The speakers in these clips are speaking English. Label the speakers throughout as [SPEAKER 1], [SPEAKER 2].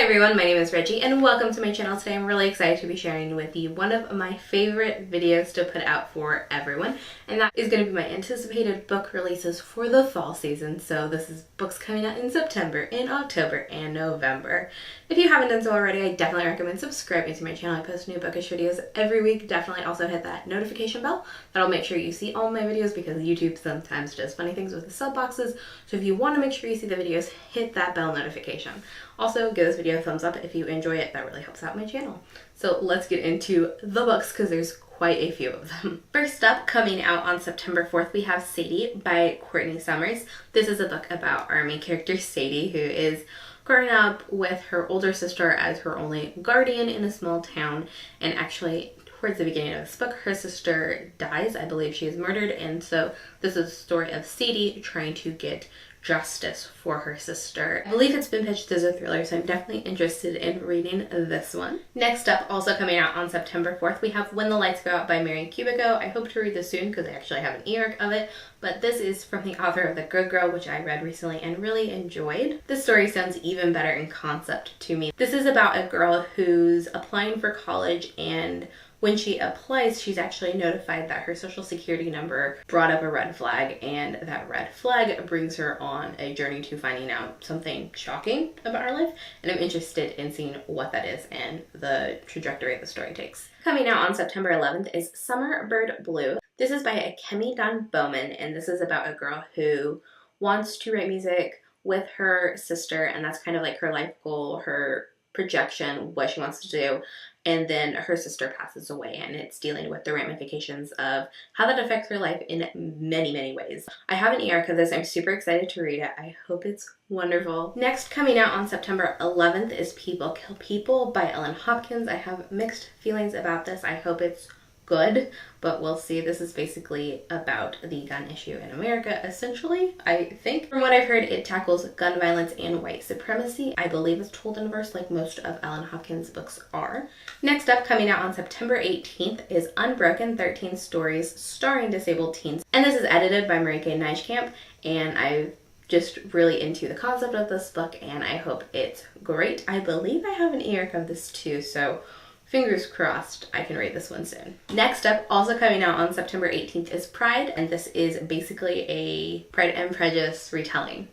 [SPEAKER 1] everyone, my name is Reggie and welcome to my channel. Today I'm really excited to be sharing with you one of my favorite videos to put out for everyone, and that is going to be my anticipated book releases for the fall season. So this is books coming out in September, in October, and November. If you haven't done so already, I definitely recommend subscribing to my channel. I post new bookish videos every week. Definitely also hit that notification bell. That'll make sure you see all my videos because YouTube sometimes does funny things with the sub boxes. So if you want to make sure you see the videos, hit that bell notification. Also, give this video a thumbs up if you enjoy it. That really helps out my channel. So let's get into the books because there's quite a few of them. First up, coming out on September 4th, we have Sadie by Courtney Summers. This is a book about our main character, Sadie, who is growing up with her older sister as her only guardian in a small town. And actually, towards the beginning of this book, her sister dies. I believe she is murdered. And so this is a story of Sadie trying to get justice for her sister. I believe it's been pitched as a thriller, so I'm definitely interested in reading this one. Next up, also coming out on September 4th, we have When the Lights Go Out by Kubica. I hope to read this soon because I actually have an e-book of it, but this is from the author of The Good Girl, which I read recently and really enjoyed. This story sounds even better in concept to me. This is about a girl who's applying for college, and when she applies, she's actually notified that her social security number brought up a red flag, and that red flag brings her on a journey to finding out something shocking about her life, and I'm interested in seeing what that is and the trajectory the story takes. Coming out on September 11th is Summer Bird Blue. This is by Akemi Bowman, and this is about a girl who wants to write music with her sister, and that's kind of like her life goal, her projection, what she wants to do. And then her sister passes away, and it's dealing with the ramifications of how that affects her life in many, many ways. I have an e-book of this. I'm super excited to read it. I hope it's wonderful. Next, coming out on September 11th is People Kill People by Hopkins. I have mixed feelings about this. I hope it's good, but we'll see. This is basically about the gun issue in America, essentially, I think. From what I've heard, it tackles gun violence and white supremacy. I believe it's told in verse like most of Hopkins' books are. Next up, coming out on September 18th is Unbroken, 13 Stories Starring Disabled Teens. And this is edited by Marieke and Nijkamp, and I'm just really into the concept of this book, and I hope it's great. I believe I have an e-book of this too, so fingers crossed I can read this one soon. Next up, also coming out on September 18th is Pride, and this is basically a Pride and Prejudice retelling.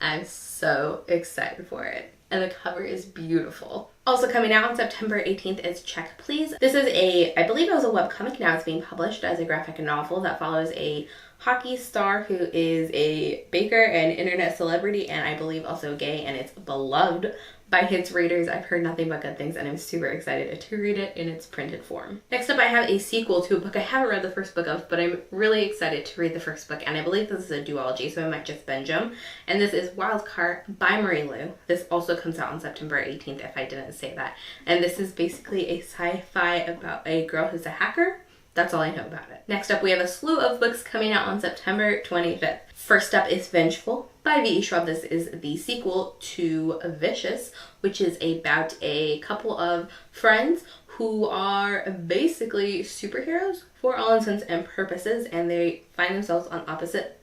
[SPEAKER 1] I'm so excited for it, and the cover is beautiful. Also coming out on September 18th is Check Please. This is I believe it was a webcomic, now it's being published as a graphic novel that follows a hockey star who is a baker and internet celebrity, and I believe also gay, and it's beloved by his readers. I've heard nothing but good things, and I'm super excited to read it in its printed form. Next up, I have a sequel to a book I haven't read the first book of, but I'm really excited to read the first book, and I believe this is a duology, so I might just binge them. And this is Wildcard by Marie Lu. This also comes out on September 18th, if I didn't say that. And this is basically a sci-fi about a girl who's a hacker. That's all I know about it. Next up, we have a slew of books coming out on September 25th. First up is Vengeful by Schwab. This is the sequel to Vicious, which is about a couple of friends who are basically superheroes for all intents and purposes, and they find themselves on opposite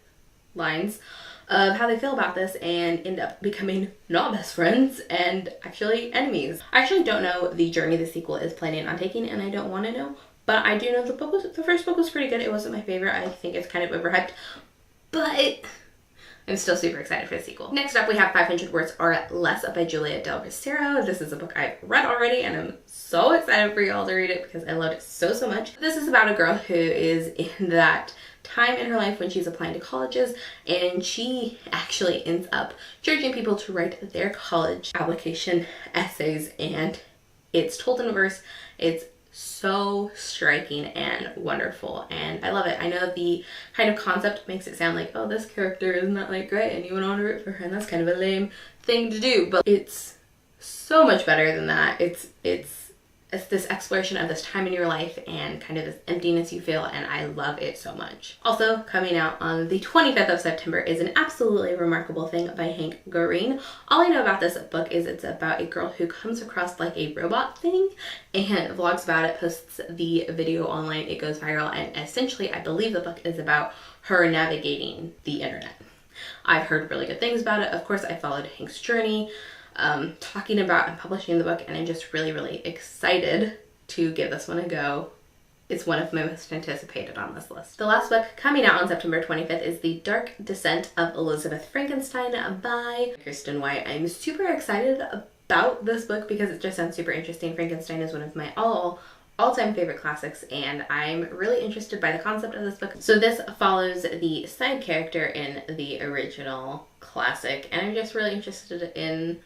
[SPEAKER 1] lines of how they feel about this and end up becoming not best friends and actually enemies. I actually don't know the journey the sequel is planning on taking, and I don't want to know. But I do know the first book was pretty good. It wasn't my favorite. I think it's kind of overhyped. But I'm still super excited for the sequel. Next up, we have 500 Words or Less by Juleah del Rosario. This is a book I've read already, and I'm so excited for y'all to read it because I loved it so, so much. This is about a girl who is in that time in her life when she's applying to colleges, and she actually ends up charging people to write their college application essays, and it's told in verse. It's so striking and wonderful, and I love it. I know the kind of concept makes it sound like, oh, this character is not like great and you would want to root for her, and that's kind of a lame thing to do, but it's so much better than that. It's this exploration of this time in your life and kind of this emptiness you feel, and I love it so much. Also coming out on the 25th of September is An Absolutely Remarkable Thing by Hank Green. All I know about this book is it's about a girl who comes across like a robot thing and vlogs about it, posts the video online, it goes viral, and essentially I believe the book is about her navigating the internet. I've heard really good things about it. Of course, I followed Hank's journey talking about and publishing the book, and I'm just really, really excited to give this one a go. It's one of my most anticipated on this list. The last book coming out on September 25th is The Dark Descent of Elizabeth Frankenstein by Kiersten. I'm super excited about this book because it just sounds super interesting. Frankenstein is one of my all-time favorite classics, and I'm really interested by the concept of this book. So this follows the side character in the original classic, and I'm just really interested in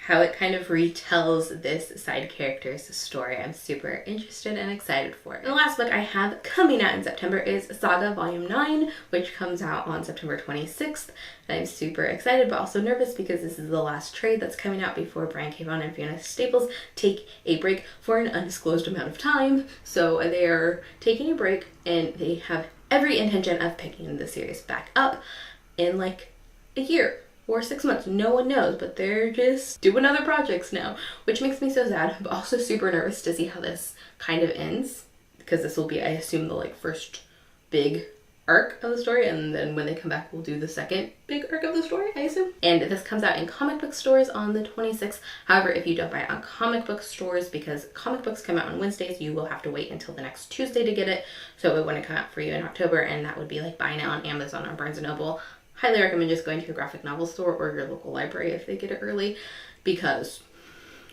[SPEAKER 1] how it kind of retells this side character's story. I'm super interested and excited for it. And the last book I have coming out in September is Saga Volume 9, which comes out on September 26th. And I'm super excited but also nervous because this is the last trade that's coming out before Brian K. Vaughan and Fiona Staples take a break for an undisclosed amount of time. So they're taking a break and they have every intention of picking the series back up in like a year or 6 months. No one knows, but they're just doing other projects now, which makes me so sad, but also super nervous to see how this kind of ends, because this will be, I assume, the like first big arc of the story, and then when they come back we'll do the second big arc of the story, I assume. And this comes out in comic book stores on the 26th. However, if you don't buy it on comic book stores, because comic books come out on Wednesdays, you will have to wait until the next Tuesday to get it, so it wouldn't come out for you in October, and that would be like buying it on Amazon or Barnes & Noble. Highly recommend just going to your graphic novel store or your local library if they get it early, because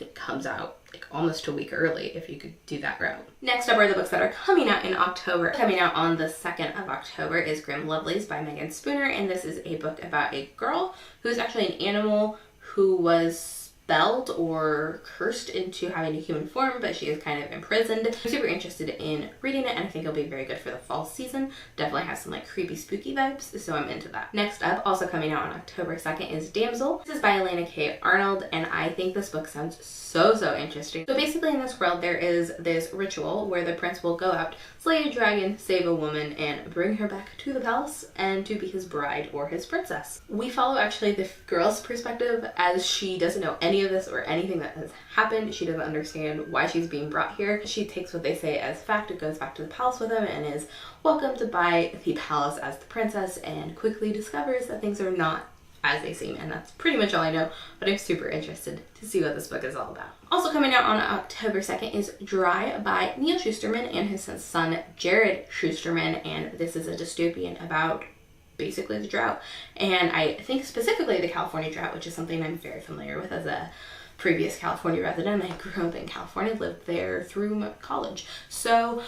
[SPEAKER 1] it comes out like almost a week early if you could do that route. Next up are the books that are coming out in October. Coming out on the 2nd of October is Grim Lovelies by Megan Spooner, and this is a book about a girl who's actually an animal who was spelled or cursed into having a human form, but she is kind of imprisoned. I'm super interested in reading it, and I think it'll be very good for the fall season. Definitely has some like creepy spooky vibes, so I'm into that. Next up, also coming out on October 2nd, is Damsel. This is by Elana K. Arnold, and I think this book sounds so interesting. So basically in this world there is this ritual where the prince will go out, slay a dragon, save a woman, and bring her back to the palace and to be his bride or his princess. We follow actually the girl's perspective, as she doesn't know any of this or anything that has happened. She doesn't understand why she's being brought here. She takes what they say as fact, goes back to the palace with them, and is welcomed by the palace as the princess, and quickly discovers that things are not as they seem, and that's pretty much all I know, but I'm super interested to see what this book is all about. Also coming out on October 2nd is Dry by Neal Shusterman and his son Jarrod Shusterman, and this is a dystopian about basically the drought, and I think specifically the California drought, which is something I'm very familiar with as a previous California resident. I grew up in California, lived there through college, so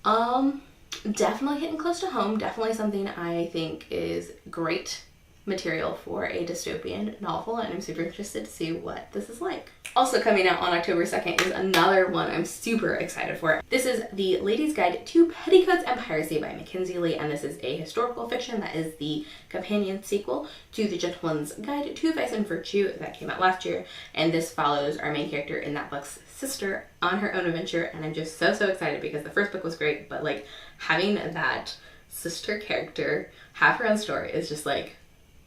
[SPEAKER 1] definitely hitting close to home, definitely something I think is great material for a dystopian novel, and I'm super interested to see what this is like. Also coming out on October 2nd is another one I'm super excited for. This is The Lady's Guide to Petticoats and Piracy by Mackenzie Lee, and this is a historical fiction that is the companion sequel to The Gentleman's Guide to Vice and Virtue that came out last year, and this follows our main character in that book's sister on her own adventure, and I'm just so excited because the first book was great, but like having that sister character have her own story is just like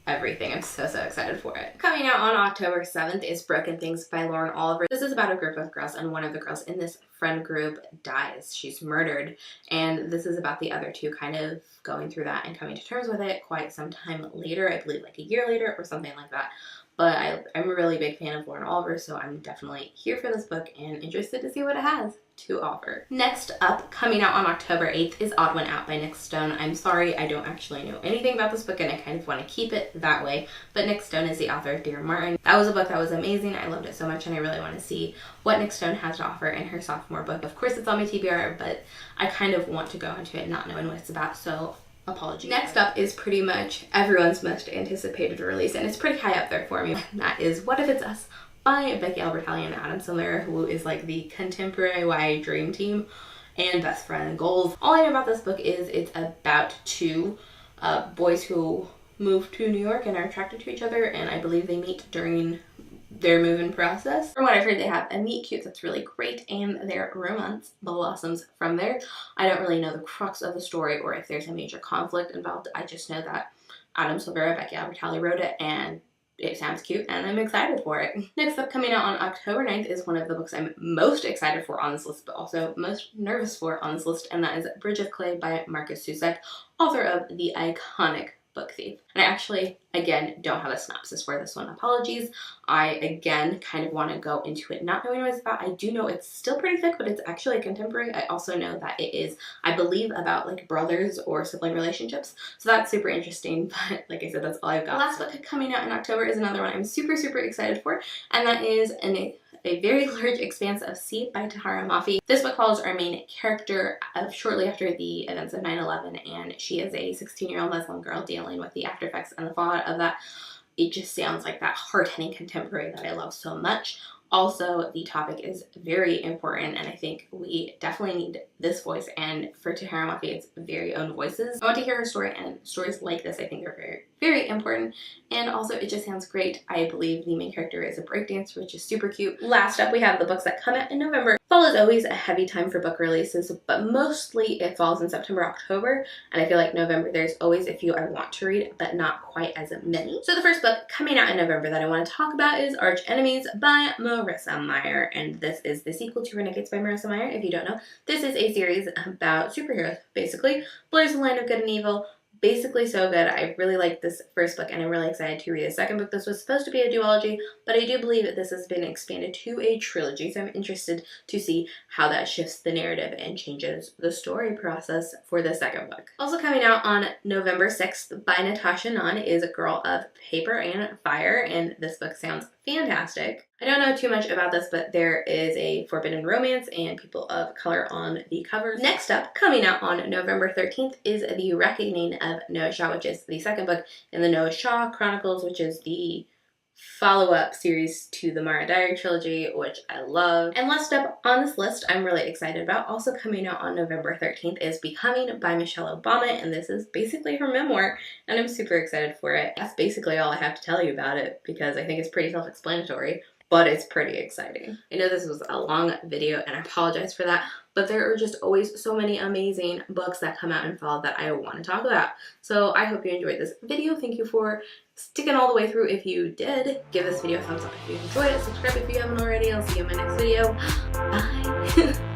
[SPEAKER 1] everything. I'm so excited for it. Coming out on October 7th is Broken Things by Lauren Oliver. This is about a group of girls, and one of the girls in this friend group dies. She's murdered, and this is about the other two kind of going through that and coming to terms with it quite some time later. I believe like a year later or something like that. But I'm a really big fan of Lauren Oliver, so I'm definitely here for this book and interested to see what it has to offer. Next up, coming out on October 8th, is Odd One Out by Nic Stone. I'm sorry, I don't actually know anything about this book, and I kind of want to keep it that way, but Nic Stone is the author of Dear Martin. That was a book that was amazing. I loved it so much, and I really want to see what Nic Stone has to offer in her sophomore book. Of course, it's on my TBR, but I kind of want to go into it not knowing what it's about, so apologies. Next up is pretty much everyone's most anticipated release, and it's pretty high up there for me. That is What If It's Us by Becky Albertalli and Adam Sandler, who is like the contemporary YA dream team and best friend goals. All I know about this book is it's about two boys who move to New York and are attracted to each other, and I believe they meet during their move-in process. From what I've heard, they have a meet cute that's really great, and their romance blossoms from there. I don't really know the crux of the story or if there's a major conflict involved. I just know that Adam Silvera, Becky Albertalli wrote it, and it sounds cute, and I'm excited for it. Next up, coming out on October 9th, is one of the books I'm most excited for on this list, but also most nervous for on this list, and that is Bridge of Clay by Marcus Zusak, author of the iconic book thief. And I actually, again, don't have a synopsis for this one. Apologies. I, again, kind of want to go into it not knowing what it's about. I do know it's still pretty thick, but it's actually a contemporary. I also know that it is, I believe, about like brothers or sibling relationships. So that's super interesting. But like I said, that's all I've got. The last book coming out in October is another one I'm super, super excited for. And that is A Very Large Expanse of Sea by Tahereh Mafi. This book follows our main character shortly after the events of 9/11, and she is a 16-year-old Muslim girl dealing with the after effects and the fallout of that. It just sounds like that hard-hitting contemporary that I love so much. Also, the topic is very important, and I think we definitely need this voice, and for Tahereh Mafi's very own voices. I want to hear her story, and stories like this I think are very, very important, and also it just sounds great. I believe the main character is a breakdancer, which is super cute. Last up, we have the books that come out in November. Fall is always a heavy time for book releases, but mostly it falls in September, October, and I feel like November there's always a few I want to read, but not quite as many. So the first book coming out in November that I want to talk about is Arch Enemies by Marissa Meyer, and this is the sequel to Renegades by Marissa Meyer. If you don't know, this is a series about superheroes, basically. Blurs the line of good and evil. Basically so good. I really like this first book, and I'm really excited to read the second book. This was supposed to be a duology, but I do believe that this has been expanded to a trilogy, so I'm interested to see how that shifts the narrative and changes the story process for the second book. Also coming out on November 6th by Natasha Nunn is A Girl of Paper and Fire, and this book sounds fantastic. I don't know too much about this, but there is a forbidden romance and people of color on the covers. Next up, coming out on November 13th, is The Reckoning of Noah Shaw, which is the second book in the Noah Shaw Chronicles, which is the follow-up series to the Mara Diary trilogy, which I love. And last up on this list, I'm really excited about, also coming out on November 13th, is Becoming by Michelle Obama, and this is basically her memoir, and I'm super excited for it. That's basically all I have to tell you about it, because I think it's pretty self-explanatory, but it's pretty exciting. I know this was a long video, and I apologize for that, but there are just always so many amazing books that come out in fall that I want to talk about. So I hope you enjoyed this video. Thank you for sticking all the way through. If you did, give this video a thumbs up if you enjoyed it. Subscribe if you haven't already. I'll see you in my next video. Bye.